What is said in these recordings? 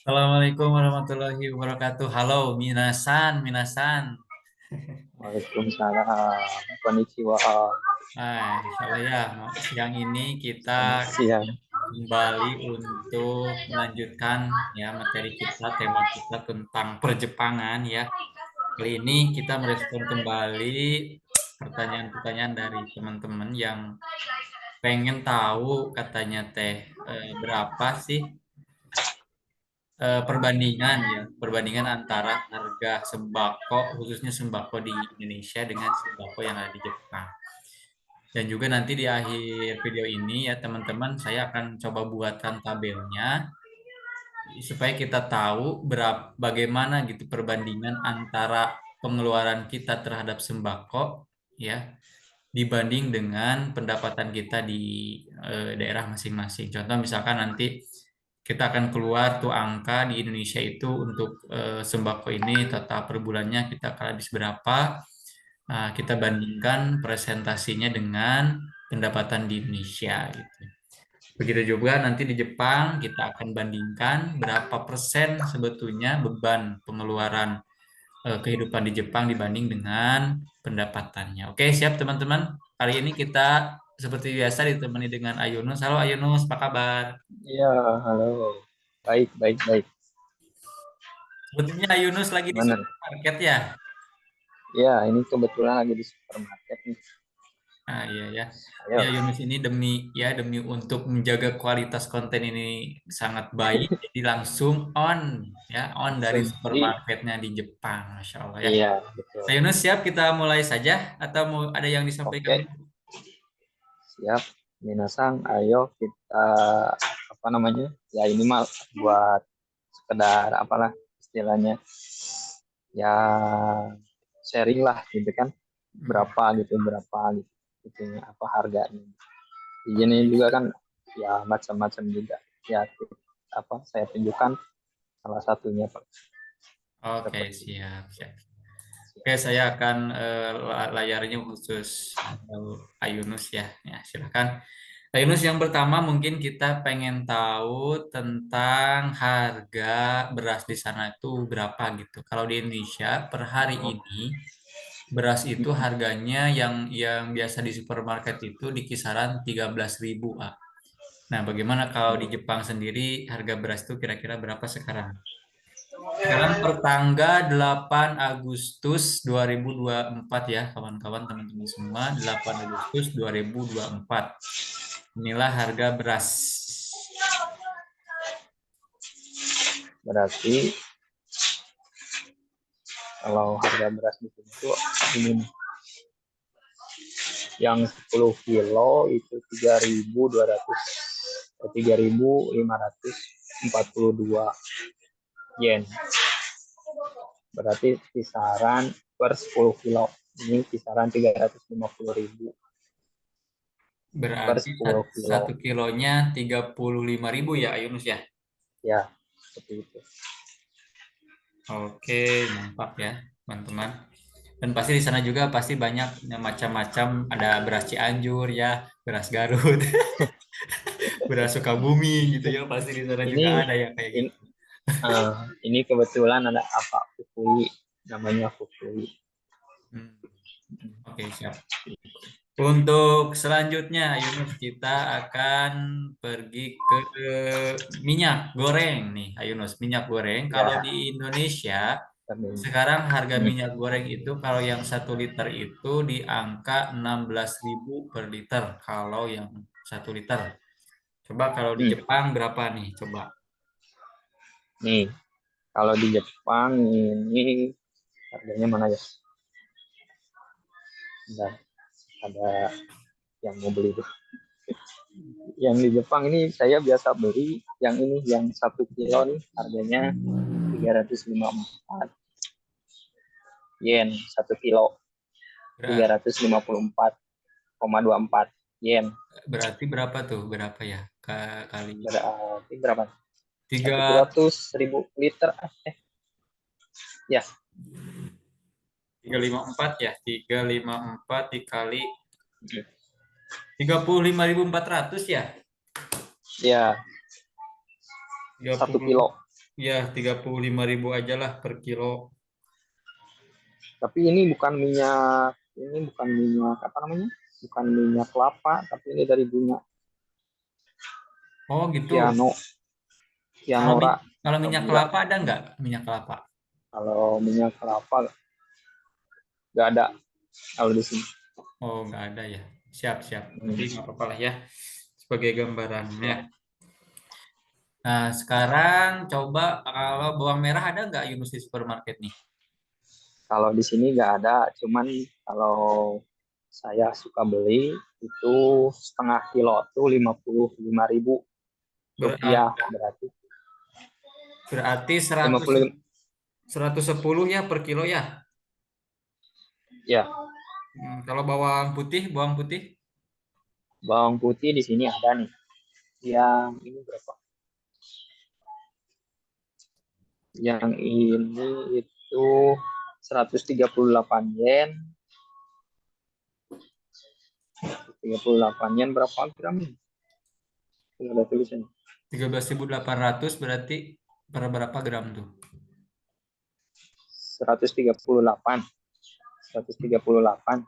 Assalamualaikum warahmatullahi wabarakatuh. Halo, minasan, minasan. Waalaikumsalam. Konnichiwa. Insya Allah ya, siang ini kita Selamat siang. kembali untuk melanjutkan ya materi kita, tema kita tentang perjepangan ya. Kali ini kita merespon kembali pertanyaan-pertanyaan dari teman-teman yang pengen tahu katanya berapa sih perbandingan ya, perbandingan antara harga sembako khususnya sembako di Indonesia dengan sembako yang ada di Jepang. Dan juga nanti di akhir video ini ya teman-teman saya akan coba buatkan tabelnya supaya kita tahu bagaimana gitu perbandingan antara pengeluaran kita terhadap sembako ya dibanding dengan pendapatan kita di daerah masing-masing. Contoh misalkan nanti kita akan keluar tuh angka di Indonesia itu untuk sembako ini total per bulannya kita akan habis berapa. Nah, kita bandingkan presentasinya dengan pendapatan di Indonesia gitu. Begitu juga nanti di Jepang kita akan bandingkan berapa persen sebetulnya beban pengeluaran kehidupan di Jepang dibanding dengan pendapatannya. Oke, siap teman-teman. Kali ini kita seperti biasa ditemani dengan Ayunus. Halo Ayunus, apa kabar? Iya, halo. Baik, baik, baik. Sebetulnya Ayunus lagi di Gimana? supermarket ya. Iya, ini kebetulan lagi di supermarket nih. Nah, iya ya. Ya Ayo. Yunus ini demi untuk menjaga kualitas konten ini sangat baik, jadi langsung on dari Langsung. supermarketnya di Jepang, Masya Allah ya. Iya, betul. Nah, Yunus siap kita mulai saja atau mau ada yang disampaikan Oke, dulu? siap. Minasang, ayo kita apa namanya? Ya ini mah buat sekedar apalah istilahnya. Ya sharing lah gitu kan. Hmm. Berapa gitu. Itunya apa harganya. Ini juga kan ya macam-macam juga. Ya apa saya tunjukkan salah satunya Pak. Oke, Seperti itu. siap, siap. Oke, Siap. saya akan layarnya khusus Ayunus ya. Ya, silakan. Yunus, yang pertama mungkin kita pengen tahu tentang harga beras di sana itu berapa gitu. Kalau di Indonesia per hari ini beras itu harganya yang biasa di supermarket itu di kisaran 13.000 ah. Nah, bagaimana kalau di Jepang sendiri harga beras itu kira-kira berapa sekarang? Sekarang per tanggal 8 Agustus 2024 ya, kawan-kawan teman-teman semua, 8 Agustus 2024. Inilah harga beras. Berarti kalau harga beras di sini tuh ini nih, yang 10 kilo itu 3.200 3.542 yen. Berarti kisaran per 10 kilo. Ini kisaran 350.000 per Berarti 10 kilo. satu kilonya 35.000 ya Ayunus ya. Ya, seperti itu. Oke, mantap ya teman-teman. Dan pasti di sana juga pasti banyak macam-macam ada beras Cianjur ya, beras Garut, beras Sukabumi gitu ya. Pasti di sana juga Ini ada yang kayak in, gitu. ini kebetulan ada apa Fukui, namanya Fukui. Hmm, Oke, siap. Untuk selanjutnya, Ayunus, kita akan pergi ke minyak goreng nih, Ayunus. Minyak goreng, kalau Ya, di Indonesia, tapi sekarang harga hmm, minyak goreng itu kalau yang 1 liter itu di angka 16.000 per liter. Kalau yang 1 liter. Coba kalau di hmm. Jepang berapa nih? Coba. Nih, kalau di Jepang ini harganya mana ya? Bentar, ada yang mau beli tuh. Yang di Jepang ini saya biasa beli yang ini yang 1 kilo nih harganya 354 yen 1 kilo, Berat, 354,24 yen. berarti berapa tuh? Berapa ya? Kali Berarti berapa? tiga 1 kilo tuh 1.000 liter. Ya, 354 ya. 354 dikali 35.400 ya. ya tiga satu puluh kilo. ya 35.000 aja lah per kilo. Tapi ini bukan minyak apa namanya? Bukan minyak kelapa, tapi ini dari bunga Oh gitu. piano, Kalau pianora kalau atau minyak bunga. kelapa ada nggak minyak kelapa? Kalau minyak kelapa nggak ada kalau di sini. Oh nggak ada ya. Siap siap. Tapi Hmm, nggak apa-apa lah ya. Sebagai gambarannya. ya. Nah sekarang coba kalau bawang merah ada nggak Yunus di supermarket nih? Kalau di sini nggak ada, cuman kalau saya suka beli itu setengah kilo tuh 55.000 rupiah Berarti, berarti berarti 100, 55 110 ya per kilo ya. ya. Kalau bawang putih Bawang putih di sini ada nih. Yang ini berapa? Yang ini itu 138 yen. 38 yen berapa gram? Ini ada tulisannya. 13.800 berarti per berapa gram tuh? 138. 138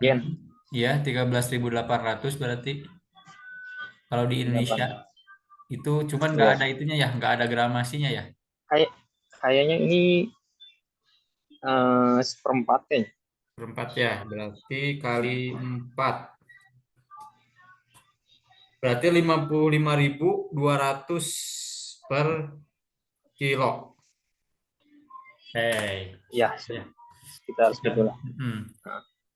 yen. Iya, 13.800 berarti kalau di Indonesia 8. itu cuman nggak Ya. ada itunya ya, nggak ada gramasinya ya. Kayak kayaknya ini seperempat kayaknya. Berempat ya, berarti kali 4. Berarti 55.200 per kilo. Hey, Ya, ya. sekitar Siap. segitulah. Nah,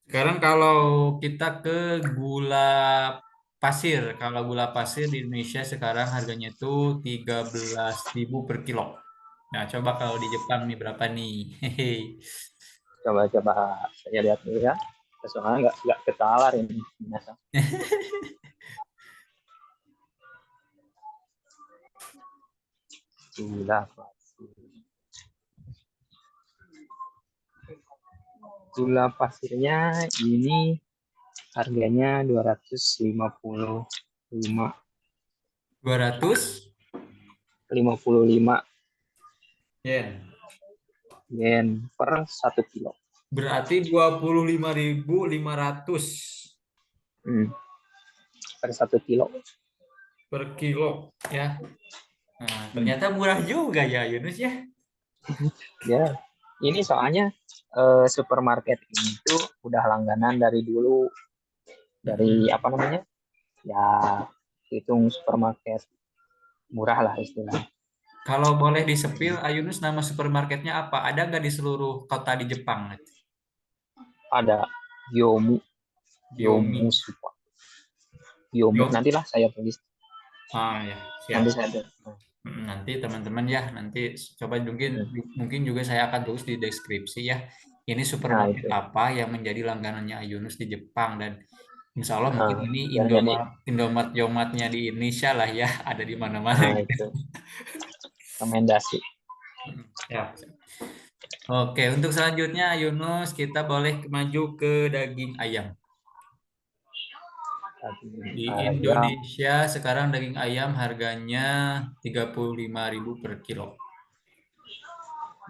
Sekarang kalau kita ke gula pasir, kalau gula pasir di Indonesia sekarang harganya itu 13.000 per kilo. Nah, coba kalau di Jepang nih berapa nih? Hehe. coba-coba saya lihat dulu ya. Soalnya nggak ketalar ini. Biasa. Gula pasir. Gula pasirnya ini harganya 255 200 55 yen. yen per 1 kilo. Berarti 25.500 Hmm, per 1 kilo. per kilo ya. Nah, Hmm. ternyata murah juga ya Yunus ya. Ya, ini soalnya supermarket ini tuh udah langganan dari dulu, dari Mm-mm. apa namanya? Ya, hitung supermarket murah lah istilahnya. Kalau boleh disepil, Ayunus nama supermarketnya apa? Ada nggak di seluruh kota di Jepang? Ada Yomu, Yomu Yomi. Super, Yomu. Yo. Nantilah saya tulis, Ah ya, siap. nanti saya tulis. Nanti teman-teman ya, nanti coba mungkin Hmm. mungkin juga saya akan tulis di deskripsi ya. Ini Nah supermarket itu, apa yang menjadi langganannya Ayunus di Jepang dan insya Allah mungkin ini biar jadi, Indomart Indomart Yomartnya di Indonesia lah ya, ada di mana-mana nah gitu. itu rekomendasi. Siap, siap. Oke, untuk selanjutnya Yunus kita boleh maju ke daging ayam. Daging Di ayam. Indonesia sekarang daging ayam harganya 35.000 per kilo.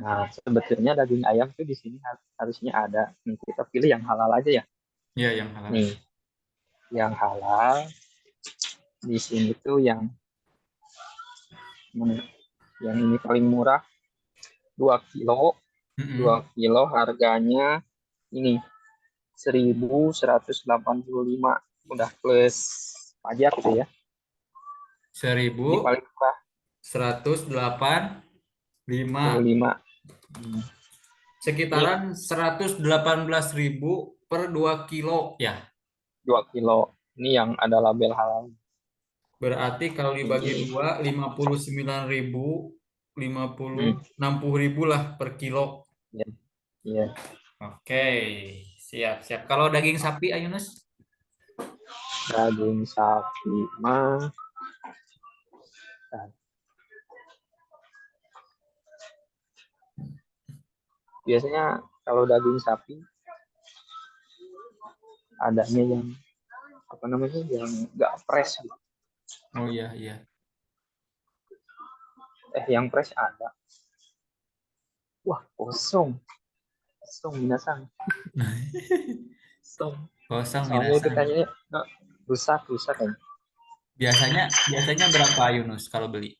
Nah sebetulnya daging ayam tuh di sini harusnya ada. Nih kita pilih yang halal aja ya. Ya, yang halal. Nih, yang halal di sini tuh yang ini paling murah 2 kilo. dua Mm-mm. kilo harganya ini 1.185 udah plus pajak tuh ya. Ini paling murah 1.185. 25. Hmm. Ini Sekitaran 118.000 per 2 kilo ya. 2 kilo. Ini yang ada label halal. Berarti kalau dibagi Ini dua 59.000, 50, hmm, 60.000 lah per kilo. ya, ya. Oke, siap, siap. Kalau daging sapi, Ayunus? Daging sapi mah nah, biasanya kalau daging sapi adanya yang apa namanya yang nggak fresh gitu. Oh iya, iya. Yang fresh ada. Wah, kosong. Kosong, minasan. Kosong. Kosong Soalnya itu minasan. kayaknya rusak, rusak kayaknya. Biasanya biasanya berapa Yunus kalau beli?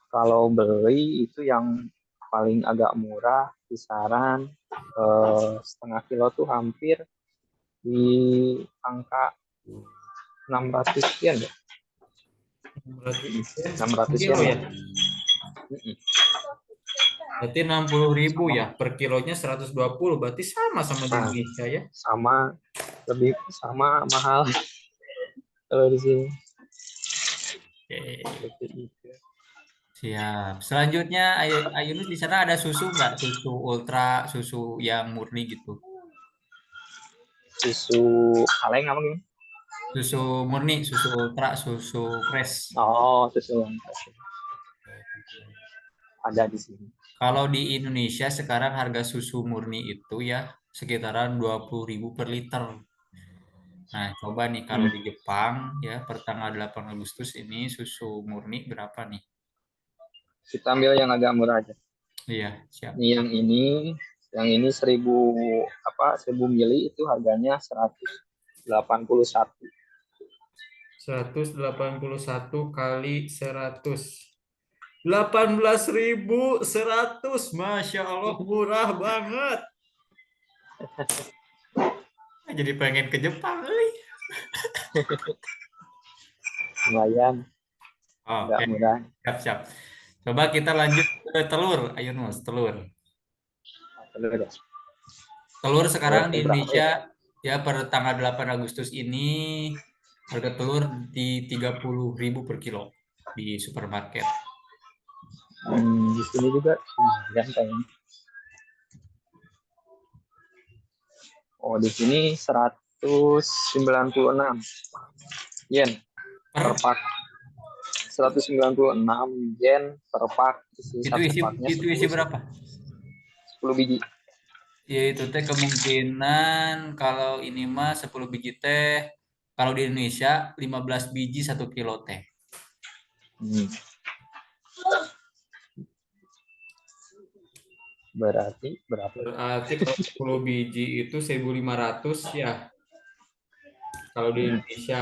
Kalau beli itu yang paling agak murah, kisaran setengah kilo tuh hampir di angka 600 yen ya. Berarti ya, 600 kilo yen ya. lah. Mm-mm. Berarti 60.000 Sama, ya, per kilonya 120, berarti sama di nah, Indonesia ya. sama lebih sama mahal kalau di sini. Oke, Seperti itu. siap. Selanjutnya, Ayunus di sana ada susu nggak? Susu ultra, susu yang murni gitu. Susu kaleng apa gimana? Susu murni, susu ultra, susu fresh. Oh, susu yang ada di sini. Kalau di Indonesia sekarang harga susu murni itu ya sekitaran 20.000 per liter. Nah, coba nih kalau Hmm. di Jepang ya per tanggal 8 Agustus ini susu murni berapa nih? Kita ambil yang agak murah aja. Iya, siap. Ini yang ini 1000 mili itu harganya 181. 181 kali 100. 18.100. Masya Allah, murah banget. Jadi pengen ke Jepang kali. Lumayan agak Oke, murah. siap-siap. Coba kita lanjut ke telur. Ayo, Nus, telur. Telur ya. Telur Telur sekarang di tuh berapa ya? Indonesia ya per tanggal 8 Agustus ini harga telur di 30.000 per kilo di supermarket. Di sini juga lumayan kayaknya. Oh, di sini 196 yen per Per pak. 196 yen per pak. Isi itu satu isi paknya itu isi berapa? 10 biji. Yaitu teh kemungkinan kalau ini mah 10 biji teh kalau di Indonesia 15 biji 1 kilo teh. Hmm, berarti berapa? Berarti kalau 10 biji itu 1.500 ya kalau di Hmm, Indonesia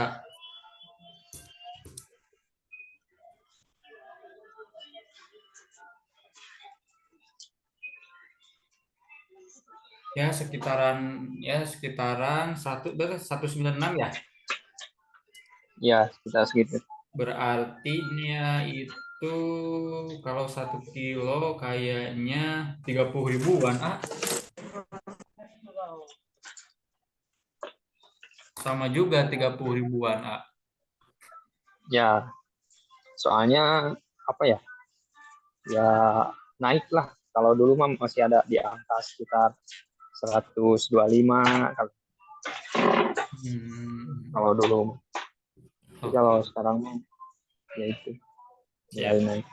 ya sekitaran 196 ya. ya, kita segitu. Berarti nya itu kalau 1 kilo kayaknya 30.000-an. Sama juga 30.000-an. Ya, soalnya apa ya? Ya naik lah. Kalau dulu mah masih ada di angka sekitar 125 kalau Hmm, kalau dulu. Tapi kalau oke, sekarang mah ya itu mulai siap. naik.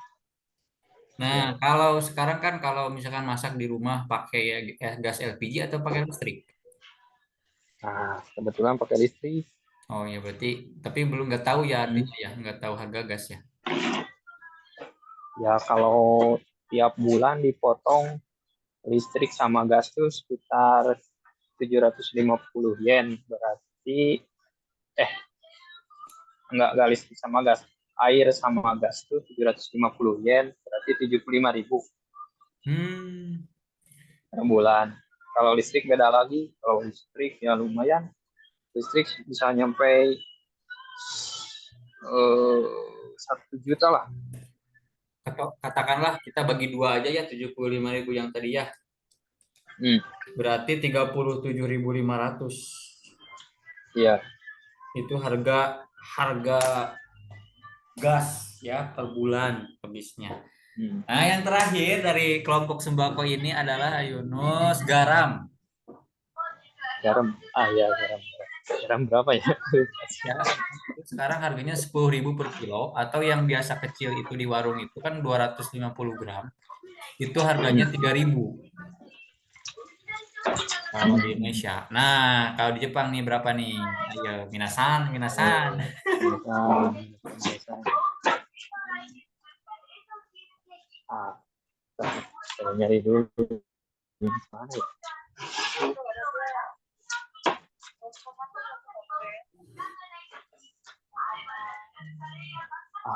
Nah, Ya. kalau sekarang kan kalau misalkan masak di rumah pakai gas LPG atau pakai listrik? Nah, kebetulan pakai listrik. Oh ya berarti, tapi belum nggak tahu ya Hmm. artinya ya, nggak tahu harga gas ya. Ya kalau tiap bulan dipotong listrik sama gas tuh sekitar 750 yen. Berarti eh enggak listrik sama gas. Air sama gas tuh 750 yen, berarti 75.000 Hmm, per bulan. Kalau listrik beda lagi. Kalau listrik ya lumayan. Listrik bisa nyampe 1 juta lah. katakanlah kita bagi dua aja ya 75.000 yang tadi ya. Hmm, Berarti 37.500 iya. itu harga harga gas ya per bulan habisnya. Hmm. Nah, yang terakhir dari kelompok sembako ini adalah Yunus garam. Garam. Ya garam. Garam berapa ya? Ya, itu sekarang harganya 10.000 per kilo atau yang biasa kecil itu di warung itu kan 250 gram. Itu harganya Hmm. 3.000 kalau di Indonesia. Nah, kalau di Jepang nih berapa nih? Ayo, minasan, minasan. Nah, Saya nyari dulu mana ya?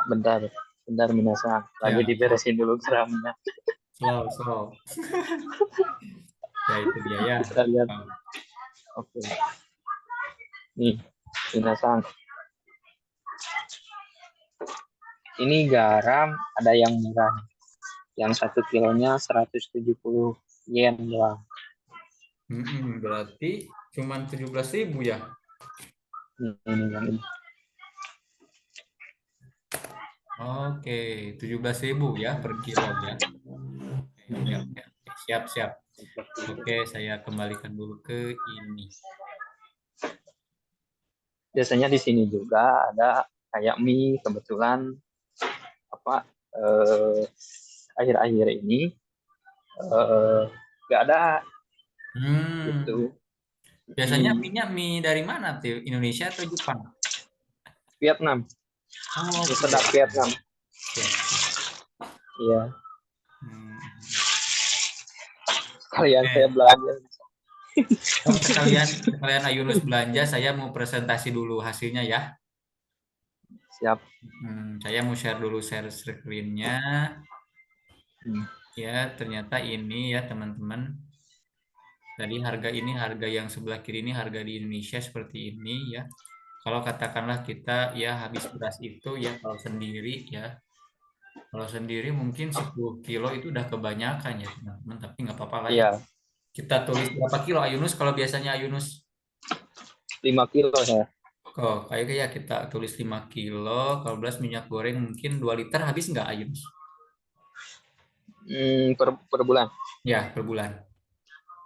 Bentar, bentar Minasang. Lagi Ya, diberesin dulu gramnya. slow, slow. Ya itu dia ya. Kita lihat. Oke. Nih, Minasang. Ini garam ada yang murah. Yang 1 kilonya 170 yen doang. Berarti cuma 17.000 ya. Ini yang ini. Oke, 17.000 ya per kilo ya. Oke, oke, oke. Siap, siap. Oke, saya kembalikan dulu ke ini. Biasanya di sini juga ada kayak mie. Kebetulan apa akhir-akhir ini nggak ada Hmm, gitu. biasanya Mie mie dari mana tuh? Indonesia atau Jepang? Vietnam, Oh, mie sedap Vietnam. Vietnam. Siap, siap. Iya, Hmm. kalian saya Oke. belanja. Oh, sekalian sekalian Ayunus belanja, saya mau presentasi dulu hasilnya ya. Siap. Saya mau share dulu share screen-nya. Hmm. Ya, ternyata ini ya teman-teman. Tadi harga ini harga yang sebelah kiri ini harga di Indonesia seperti ini ya. Kalau katakanlah kita ya habis beras itu ya kalau sendiri ya. Kalau sendiri mungkin 10 kilo itu udah kebanyakan ya teman-teman. Tapi nggak apa-apa lah ya. Iya, Kita tulis berapa kilo Ayunus kalau biasanya Ayunus. 5 kilo saya. Oh, kayak ya kita tulis 5 kilo. Kalau beras minyak goreng mungkin 2 liter habis nggak Ayunus? Per bulan. Ya, per bulan.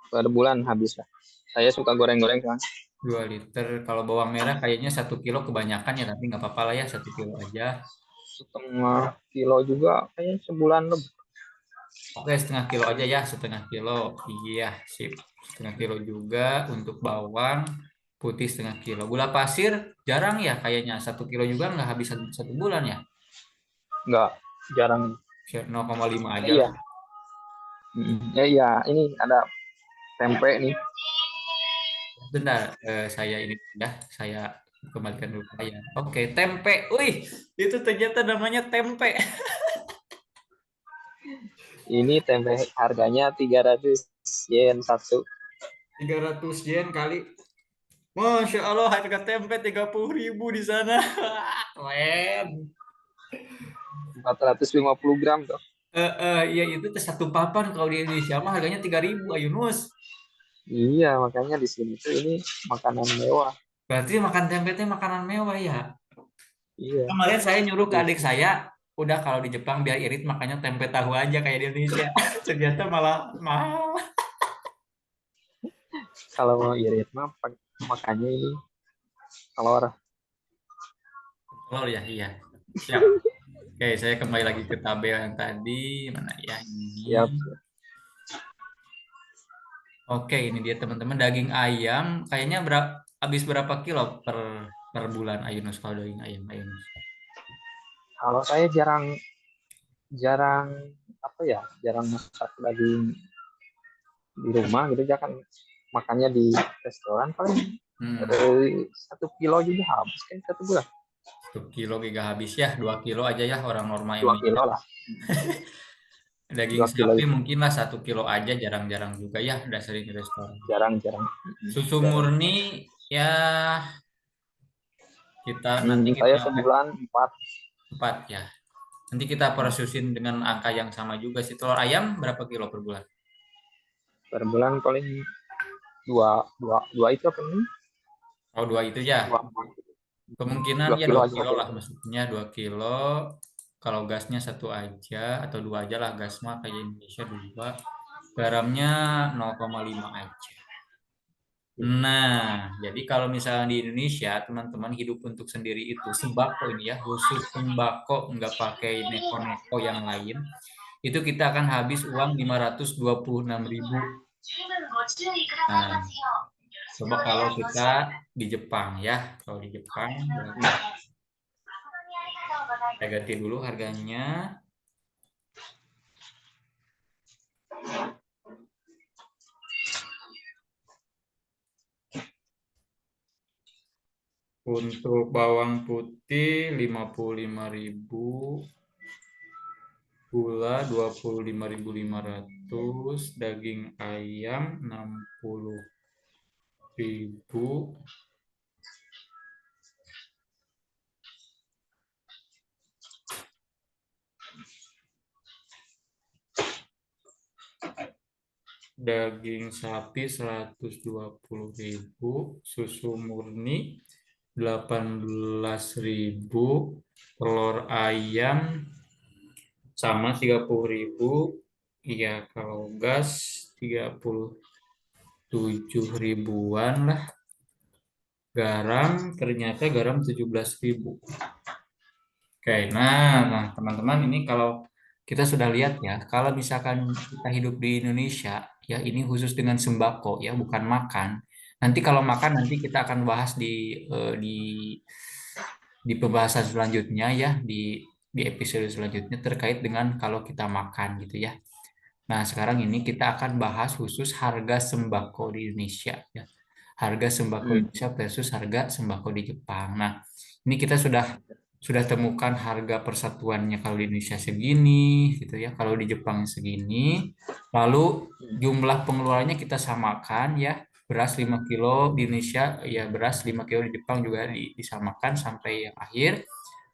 Per bulan habis lah. Saya suka goreng-goreng kan. 2 liter. Kalau bawang merah kayaknya 1 kilo kebanyakan ya. Tapi nggak apa-apa lah ya 1 kilo aja. 1,5 kilo juga kayaknya sebulan lebih. Oke, setengah kilo aja ya, setengah kilo. Iya, sip. Setengah kilo juga untuk bawang putih setengah kilo. Gula pasir jarang ya kayaknya. 1 kilo juga nggak habis satu bulan ya. Enggak, jarang. 0,5 aja lah. Iya. Ya iya, ini ada tempe nih. Bentar, saya ini dah, saya kembalikan dulu saya. Oke, tempe. Wih, itu ternyata namanya tempe. Ini tempe harganya 300 yen satu. 300 yen kali. Masya Allah, harga tempe 30.000 di sana. Keren. 450 gram tuh. Ya itu tuh satu papan kalau di Indonesia mah harganya 3.000 Ayunus. Iya, makanya di sini tuh ini makanan mewah. Berarti makan tempe itu makanan mewah ya. Iya. Kemarin saya nyuruh ke Di- adik saya, udah kalau di Jepang biar irit makanya tempe tahu aja kayak di Indonesia. Ternyata malah mahal. Kalau mau irit mah makanya ini telur. Oh ya, iya. Siap. Oke, saya kembali lagi ke tabel yang tadi. Mana ya ini? Siap. Oke, ini dia teman-teman daging ayam. Kayaknya habis berapa kilo per bulan Ayunus kalau daging ayam Ayunus? Kalau saya jarang jarang apa ya, jarang masak daging di rumah gitu, ya kan makannya di restoran paling Hmm, 1 kilo juga habis kan 1 bulan. 1 kilo giga habis ya, 2 kilo aja ya orang normal 2 kilo Indonesia. lah. Daging 2 kilo sapi itu mungkin lah 1 kilo aja, jarang-jarang juga ya, udah sering di restoran. jarang-jarang. Susu Jarang. murni ya kita nanti Saya kita sebulan 4 empat ya. Nanti kita prosesin dengan angka yang sama juga sih. Telur ayam berapa kilo per bulan? per bulan paling dua dua dua itu apa nih, Oh, dua itu ya. dua Kemungkinan dua ya kilo dua aja kilo deh. lah, maksudnya 2 kilo. Kalau gasnya satu aja atau dua aja lah gas mah kayak Indonesia dua. Garamnya 0,5 aja. Nah, jadi kalau misalnya di Indonesia, teman-teman hidup untuk sendiri itu sembako ini ya, khusus sembako nggak pakai neko-neko yang lain, itu kita akan habis uang 526.000. Nah, coba kalau kita di Jepang ya, kalau di Jepang berapa? Saya ganti dulu harganya. Untuk bawang putih 55.000, gula 25.500, daging ayam 60.000, daging sapi 120.000, susu murni 18.000, telur ayam sama 30.000. Iya, kalau gas 37 ribuan lah. Garam, ternyata garam 17.000. Oke, nah teman-teman ini kalau kita sudah lihat ya, kalau misalkan kita hidup di Indonesia, ya ini khusus dengan sembako ya, bukan makan. Nanti kalau makan nanti kita akan bahas di pembahasan selanjutnya ya, di episode selanjutnya terkait dengan kalau kita makan gitu ya. Nah, sekarang ini kita akan bahas khusus harga sembako di Indonesia ya. Harga sembako Hmm. Indonesia versus harga sembako di Jepang. Nah, ini kita sudah temukan harga persatuannya kalau di Indonesia segini gitu ya. Kalau di Jepang segini. Lalu jumlah pengeluarannya kita samakan ya. Beras 5 kilo di Indonesia, ya beras 5 kilo di Jepang juga disamakan sampai yang akhir.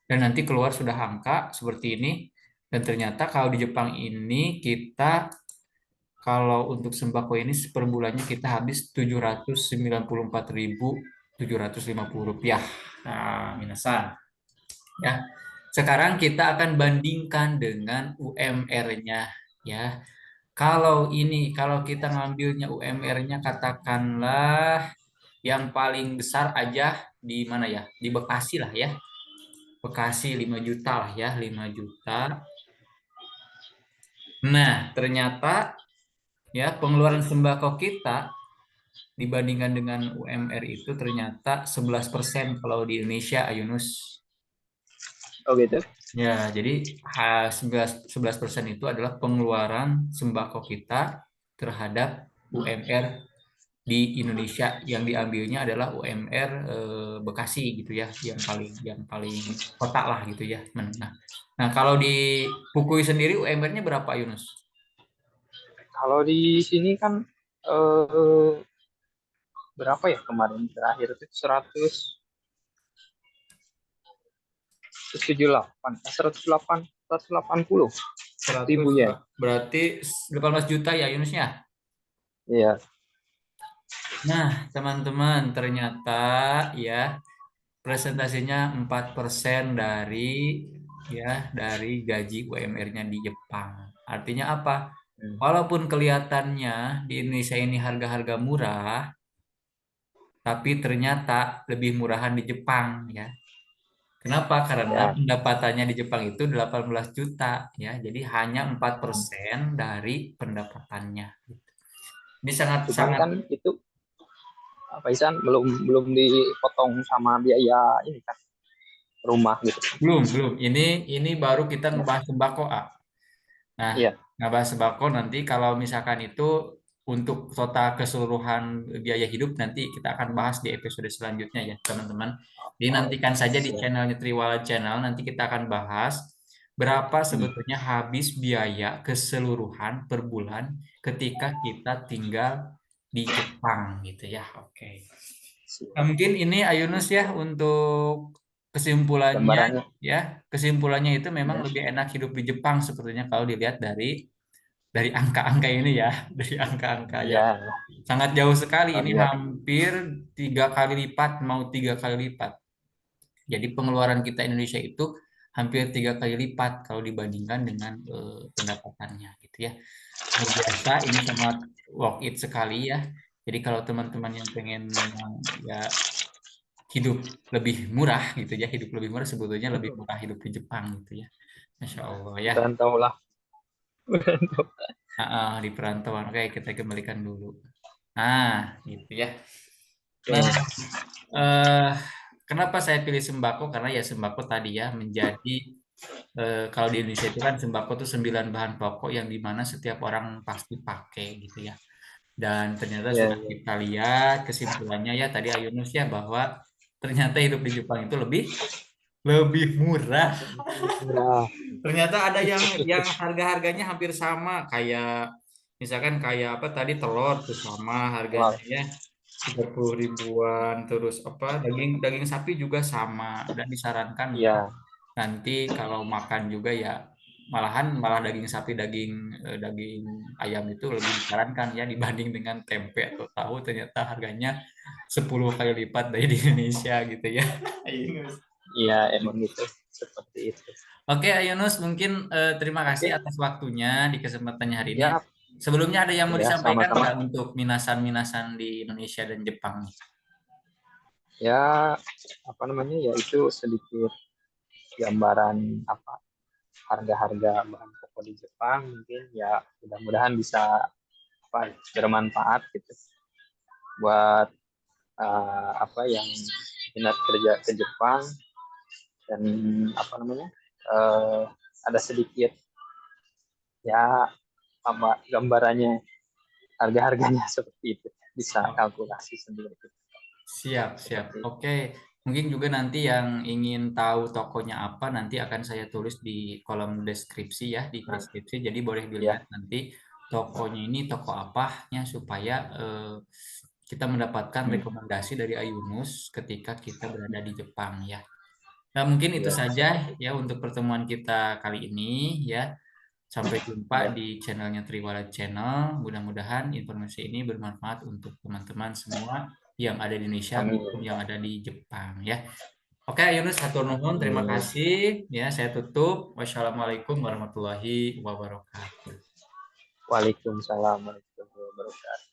Dan nanti keluar sudah angka seperti ini. Dan ternyata kalau di Jepang ini kita kalau untuk sembako ini per bulannya kita habis 794.750 rupiah. Nah, minasan. Ya. Sekarang kita akan bandingkan dengan UMR-nya ya. Kalau kita ngambilnya UMR-nya katakanlah yang paling besar aja di mana ya? Di Bekasi lah ya. Bekasi 5 juta lah ya, 5 juta. Nah, ternyata ya pengeluaran sembako kita dibandingkan dengan UMR itu ternyata 11% kalau di Indonesia, Ayunus. Oh gitu. Ya, jadi 11% itu adalah pengeluaran sembako kita terhadap UMR di Indonesia yang diambilnya adalah UMR Bekasi gitu ya, yang paling kota lah gitu ya, menengah. Nah, kalau di Fukui sendiri UMR-nya berapa, Yunus? Kalau di sini kan eh, berapa ya kemarin terakhir itu 178, 180 ribu 100 ya. berarti 18 juta ya Yunusnya. Iya. Nah, teman-teman, ternyata ya presentasinya 4% dari gaji UMR-nya di Jepang. Artinya apa? Hmm. Walaupun kelihatannya di Indonesia ini harga-harga murah, tapi ternyata lebih murahan di Jepang ya. Kenapa? Karena Ya, pendapatannya di Jepang itu 18 juta ya. Jadi hanya 4% dari pendapatannya. Ini cuman sangat-sangat kan itu apa Isan belum belum dipotong sama biaya ini kan rumah gitu. belum belum. Ini baru kita Ya. ngebahas sembako, A. Nah, Iya. ngebahas sembako nanti kalau misalkan itu untuk total keseluruhan biaya hidup nanti kita akan bahas di episode selanjutnya ya, teman-teman. Jadi Oh, nantikan saja di siap. channelnya Triwala Channel, nanti kita akan bahas berapa Hmm. sebetulnya habis biaya keseluruhan per bulan ketika kita tinggal di Jepang gitu ya. Oke. Nah, Siap. mungkin ini Ayunus ya untuk kesimpulannya Gambarannya. ya. Kesimpulannya itu memang Ya. lebih enak hidup di Jepang sepertinya kalau dilihat dari angka-angka ini ya, dari angka-angka yang Ya, sangat jauh sekali. kalau Ini lihat. hampir 3 kali lipat, mau 3 kali lipat. Jadi pengeluaran kita Indonesia itu hampir 3 kali lipat kalau dibandingkan dengan pendapatannya gitu ya. Luar biasa, ini sangat worth it sekali ya. Jadi kalau teman-teman yang pengen memang ya hidup lebih murah gitu ya, hidup lebih murah sebetulnya lebih murah hidup di Jepang gitu ya. Masya Allah ya. Rantau lah. Rantau. Di perantauan. Oke, kita kembalikan dulu. Nah, gitu ya. Nah, Oke. eh, kenapa saya pilih sembako? Karena ya sembako tadi ya menjadi Kalau di Indonesia itu kan sembako itu 9 bahan pokok yang dimana setiap orang pasti pakai gitu ya. Dan ternyata Iya, sudah iya. kita lihat kesimpulannya ya tadi Ayunus ya bahwa ternyata hidup di Jepang itu lebih lebih murah. Murah. Ternyata ada yang harga-harganya hampir sama kayak misalkan kayak apa tadi telur tuh sama harganya Wah, ya 30 ribuan terus apa daging daging sapi juga sama dan disarankan untuk iya, nanti kalau makan juga ya malahan malah daging sapi daging ayam itu lebih disarankan ya dibanding dengan tempe atau tahu ternyata harganya 10 kali lipat dari di Indonesia gitu ya. iya emang gitu. Seperti itu. Oke, Ayunus, mungkin terima kasih Oke, atas waktunya di kesempatannya hari ini. ya, Sebelumnya ada yang mau ya disampaikan sama-sama. nggak untuk minasan-minasan di Indonesia dan Jepang nih? Ya, apa namanya? Ya itu sedikit gambaran apa harga-harga bahan pokok di Jepang mungkin ya mudah-mudahan bisa apa bermanfaat gitu buat apa yang minat kerja ke Jepang dan apa namanya uh, ada sedikit ya apa gambarannya harga-harganya seperti itu bisa kalkulasi sendiri Siap, siap. seperti itu. Oke, mungkin juga nanti yang ingin tahu tokonya apa nanti akan saya tulis di kolom deskripsi ya, di Nah, deskripsi. Jadi boleh dilihat ya, nanti tokonya ini toko apanya supaya kita mendapatkan rekomendasi dari Ayunus ketika kita berada di Jepang ya. Nah, mungkin itu ya saja seperti ya itu. untuk pertemuan kita kali ini ya. Sampai jumpa Ya, di channelnya Triwala Channel. Mudah-mudahan informasi ini bermanfaat untuk teman-teman semua yang ada di Indonesia amin. maupun yang ada di Jepang ya. Oke, Yunus hatur nuhun, terima Amin. kasih. Ya, saya tutup. Wassalamualaikum warahmatullahi wabarakatuh. Waalaikumsalam warahmatullahi wabarakatuh.